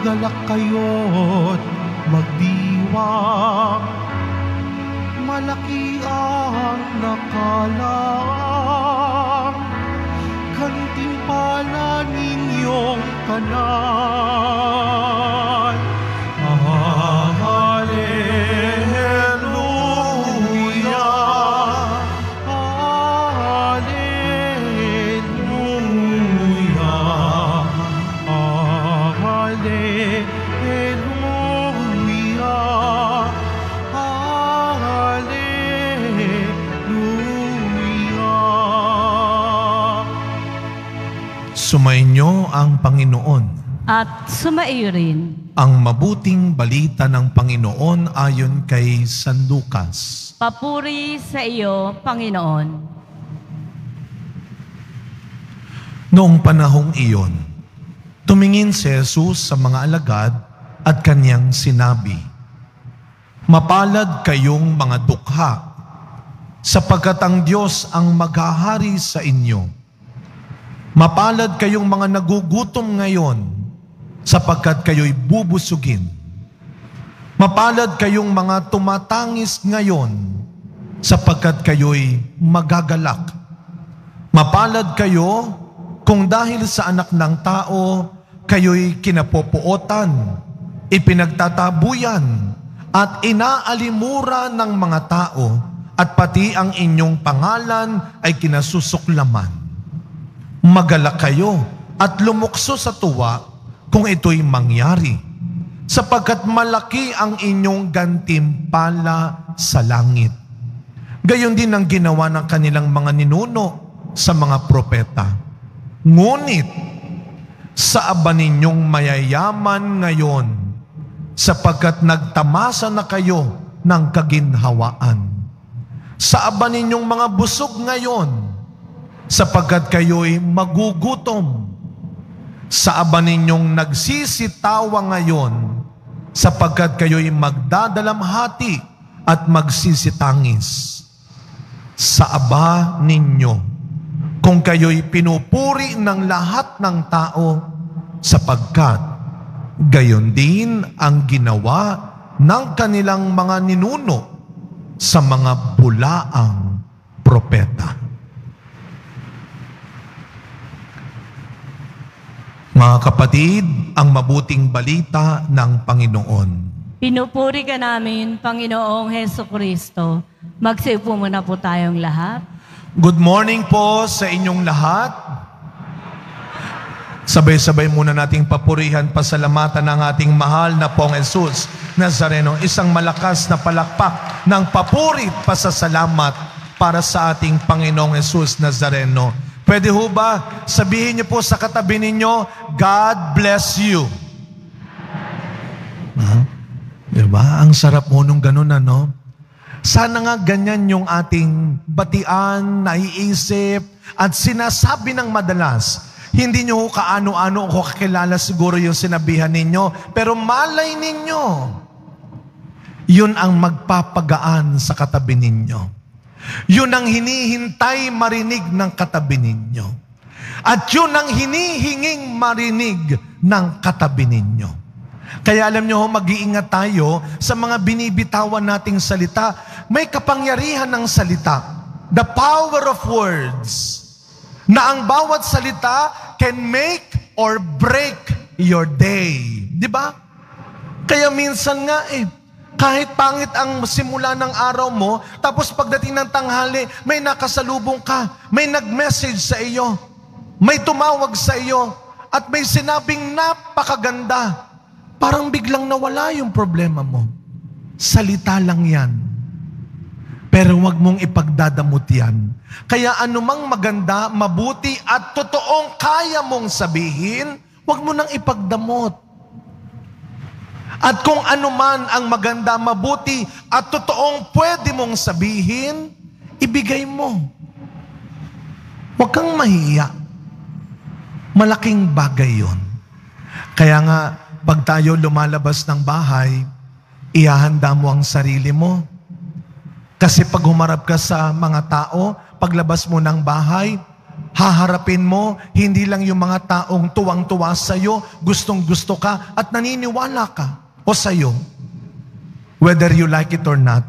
Magalak kayo't magdiwang, malaki ang nakalang, gantimpala ninyong kanan. Hallelujah, Hallelujah, Hallelujah, Hallelujah. Sumainyo ang Panginoon. At sumaiyo rin. Ang mabuting balita ng Panginoon ayon kay San Lucas. Papuri sa iyo, Panginoon. Noong panahong iyon, tumingin si Jesus sa mga alagad at kanyang sinabi, "Mapalad kayong mga dukha, sapagkat ang Diyos ang maghahari sa inyo. Mapalad kayong mga nagugutom ngayon, sapagkat kayo'y bubusugin. Mapalad kayong mga tumatangis ngayon, sapagkat kayo'y magagalak. Mapalad kayo kung dahil sa anak ng tao, kayo'y kinapopuotan, ipinagtatabuyan, at inaalimura ng mga tao, at pati ang inyong pangalan ay kinasusuklaman. Magalak kayo at lumukso sa tuwa kung ito'y mangyari, sapagkat malaki ang inyong gantimpala sa langit. Gayon din ang ginawa ng kanilang mga ninuno sa mga propeta. Ngunit, sa aba ninyong mayayaman ngayon, sapagkat nagtamasa na kayo ng kaginhawaan. Sa aba ninyong mga busog ngayon, sapagkat kayo'y magugutom. Sa aba ninyong nagsisitawa ngayon, sapagkat kayo'y magdadalamhati at magsisitangis. Sa aba ninyo, kung kayo'y pinupuri ng lahat ng tao, sapagkat gayon din ang ginawa ng kanilang mga ninuno sa mga bulaang propeta." Mga kapatid, ang mabuting balita ng Panginoon. Pinupuri ka namin, Panginoong Hesukristo. Magsiupo muna po tayong lahat. Good morning po sa inyong lahat. Sabay-sabay muna nating papurihan, pasalamatan ng ating mahal na Pong Jesus Nazareno. Isang malakas na palakpak ng papuri at pasasalamat para sa ating Panginoong Jesus Nazareno. Pwede ho ba sabihin niyo po sa katabi ninyo, God bless you? Diba? Ang sarap mo nung ganun, ano? Sana nga ganyan yung ating batian, naiisip, at sinasabi ng madalas. Hindi nyo kaano-ano o kakilala siguro yung sinabihan ninyo, pero malay ninyo, yun ang magpapagaan sa katabi ninyo. Yun ang hinihintay marinig ng katabi ninyo. At yun ang hinihinging marinig ng katabi ninyo. Kaya alam nyo, mag-iingat tayo sa mga binibitawan nating salita. May kapangyarihan ng salita. The power of words. Na ang bawat salita can make or break your day. Di ba? Kaya minsan nga kahit pangit ang simula ng araw mo, tapos pagdating ng tanghali, may nakasalubong ka, may nag-message sa iyo, may tumawag sa iyo, at may sinabing napakaganda. Parang biglang nawala yung problema mo. Salita lang yan. Pero wag mong ipagdadamot yan. Kaya anumang maganda, mabuti at totoong kaya mong sabihin, wag mo nang ipagdamot. At kung anuman ang maganda, mabuti at totoong pwede mong sabihin, ibigay mo. Huwag kang mahiya. Malaking bagay yon. Kaya nga, pag tayo lumalabas ng bahay, ihahanda mo ang sarili mo. Kasi pag humarap ka sa mga tao, paglabas mo ng bahay, haharapin mo hindi lang yung mga taong tuwang-tuwa sa'yo, gustong-gusto ka at naniniwala ka o sa'yo. Whether you like it or not,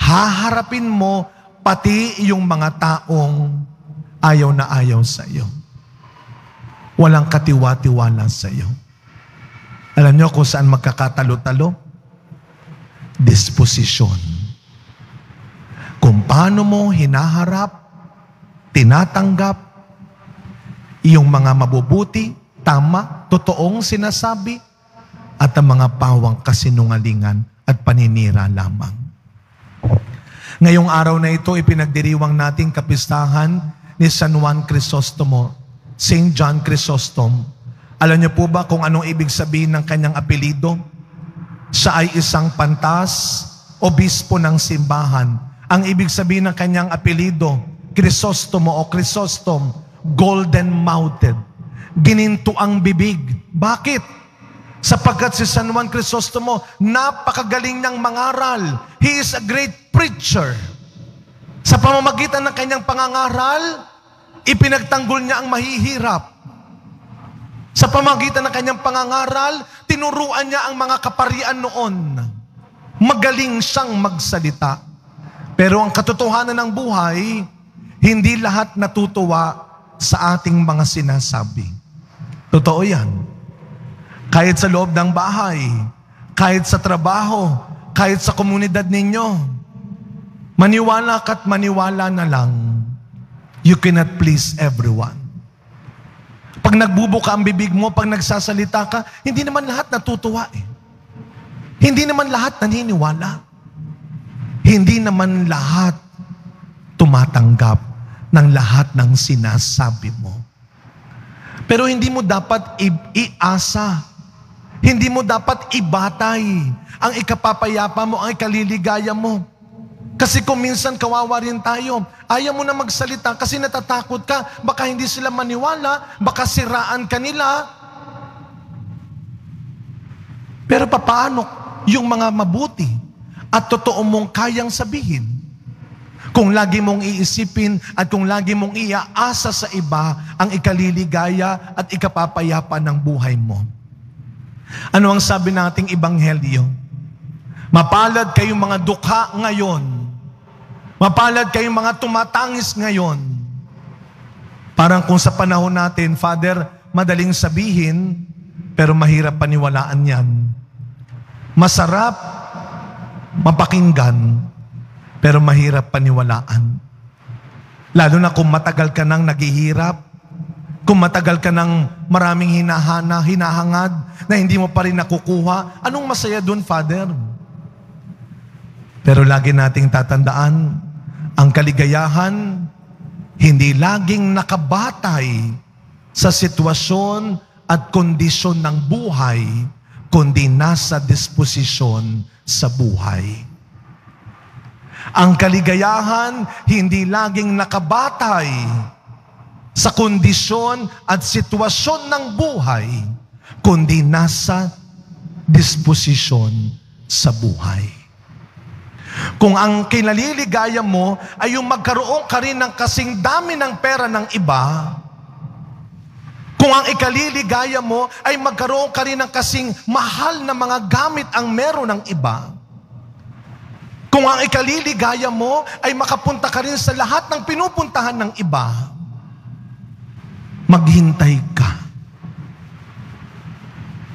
haharapin mo pati yung mga taong ayaw na ayaw sa'yo. Walang katiwa-tiwala sa'yo. Alam niyo kung saan magkakatalo-talo? Disposisyon. Kung paano mo hinaharap, tinatanggap yung mga mabubuti, tama, totoong sinasabi, at ang mga pawang kasinungalingan at paninira lamang. Ngayong araw na ito, ipinagdiriwang nating kapistahan ni San Juan Crisostomo, St. John Chrysostom. Alam niyo po ba kung anong ibig sabihin ng kanyang apelido? Siya ay isang pantas, obispo ng simbahan. Ang ibig sabihin ng kanyang apelido, Crisostomo o Chrysostom, golden-mouthed, gininto ang bibig. Bakit? Sapagkat si San Juan Crisostomo, napakagaling niyang mangaral. He is a great preacher. Sa pamamagitan ng kanyang pangangaral, ipinagtanggol niya ang mahihirap. Sa pamamagitan ng kanyang pangangaral, tinuruan niya ang mga kaparian noon. Magaling siyang magsalita. Pero ang katotohanan ng buhay, hindi lahat natutuwa sa ating mga sinasabi. Totoo yan. Kahit sa loob ng bahay, kahit sa trabaho, kahit sa komunidad ninyo, maniwala ka't maniwala na lang, you cannot please everyone. Pag nagbubuka ang bibig mo, pag nagsasalita ka, hindi naman lahat natutuwa eh. Hindi naman lahat naniniwala. Hindi naman lahat tumatanggap ng lahat ng sinasabi mo. Pero hindi mo dapat iasa. Hindi mo dapat ibatay ang ikapapayapa mo, ang ikaliligaya mo. Kasi kung minsan kawawa rin tayo, ayaw mo na magsalita kasi natatakot ka, baka hindi sila maniwala, baka siraan ka nila. Pero paano yung mga mabuti at totoo mong kayang sabihin? Kung lagi mong iisipin at kung lagi mong iaasa sa iba ang ikaliligaya at ikapapayapa ng buhay mo. Ano ang sabi nating ebanghelyo? Mapalad kayong mga dukha ngayon. Mapalad kayong mga tumatangis ngayon. Parang kung sa panahon natin, Father, madaling sabihin, pero mahirap paniwalaan yan. Masarap mapakinggan, pero mahirap paniwalaan. Lalo na kung matagal ka nang naghihirap, kung matagal ka nang maraming hinahangad na hindi mo pa rin nakukuha, anong masaya dun, Father? Pero lagi nating tatandaan, ang kaligayahan hindi laging nakabatay sa sitwasyon at kondisyon ng buhay, kundi nasa disposisyon sa buhay. Ang kaligayahan hindi laging nakabatay sa kondisyon at sitwasyon ng buhay, kundi nasa disposisyon sa buhay. Kung ang kinaliligaya mo ay yung magkaroon ka rin ng kasing dami ng pera ng iba, kung ang ikaliligaya mo ay magkaroon ka rin ng kasing mahal na mga gamit ang meron ng iba, kung ang ikaliligaya mo ay makapunta ka rin sa lahat ng pinupuntahan ng iba, maghintay ka.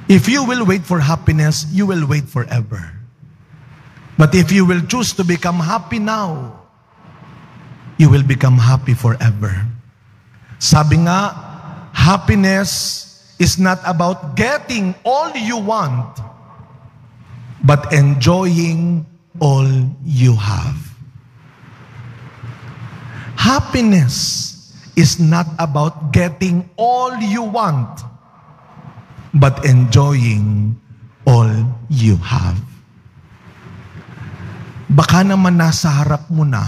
If you will wait for happiness, you will wait forever. But if you will choose to become happy now, you will become happy forever. Sabi nga, happiness is not about getting all you want, but enjoying all you have. Happiness is not about getting all you want, but enjoying all you have. Baka naman nasa harap mo na,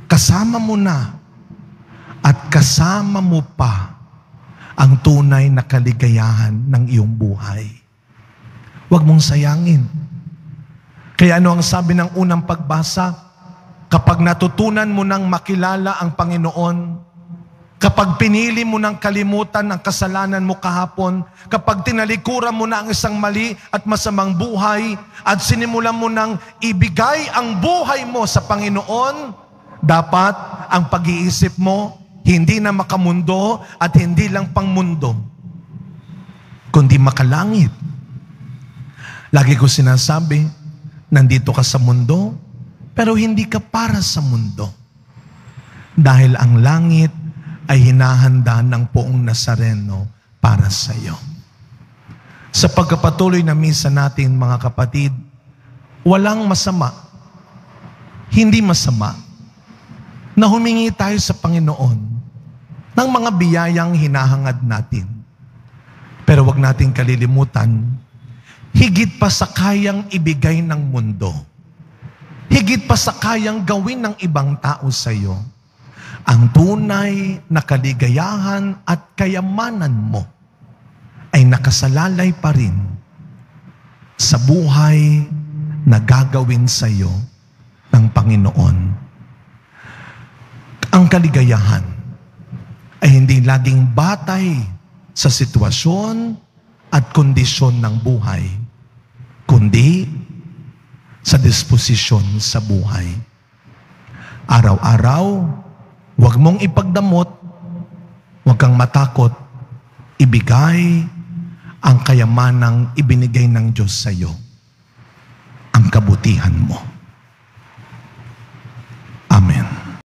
kasama mo na, at kasama mo pa ang tunay na kaligayahan ng iyong buhay. Huwag mong sayangin. Kaya ano ang sabi ng unang pagbasa? Kapag natutunan mo nang makilala ang Panginoon, Kapag pinili mo ng kalimutan ang kasalanan mo kahapon, kapag tinalikuran mo na ang isang mali at masamang buhay, at sinimulan mo ng ibigay ang buhay mo sa Panginoon, dapat ang pag-iisip mo, hindi na makamundo at hindi lang pangmundo, kundi makalangit. Lagi ko sinasabi, nandito ka sa mundo, pero hindi ka para sa mundo. Dahil ang langit ay hinahanda ng Poong Nazareno para sa iyo. Sa pagkapatuloy na misa natin, mga kapatid, walang masama, hindi masama, na humingi tayo sa Panginoon ng mga biyayang hinahangad natin. Pero wag natin kalilimutan, higit pa sa kayang ibigay ng mundo, higit pa sa kayang gawin ng ibang tao sa iyo, ang tunay na kaligayahan at kayamanan mo ay nakasalalay pa rin sa buhay na gagawin sa iyo ng Panginoon. Ang kaligayahan ay hindi laging batay sa sitwasyon at kondisyon ng buhay, kundi sa disposisyon sa buhay. Araw-araw, huwag mong ipagdamot, huwag kang matakot, ibigay ang kayamanang ibinigay ng Diyos sa iyo, ang kabutihan mo.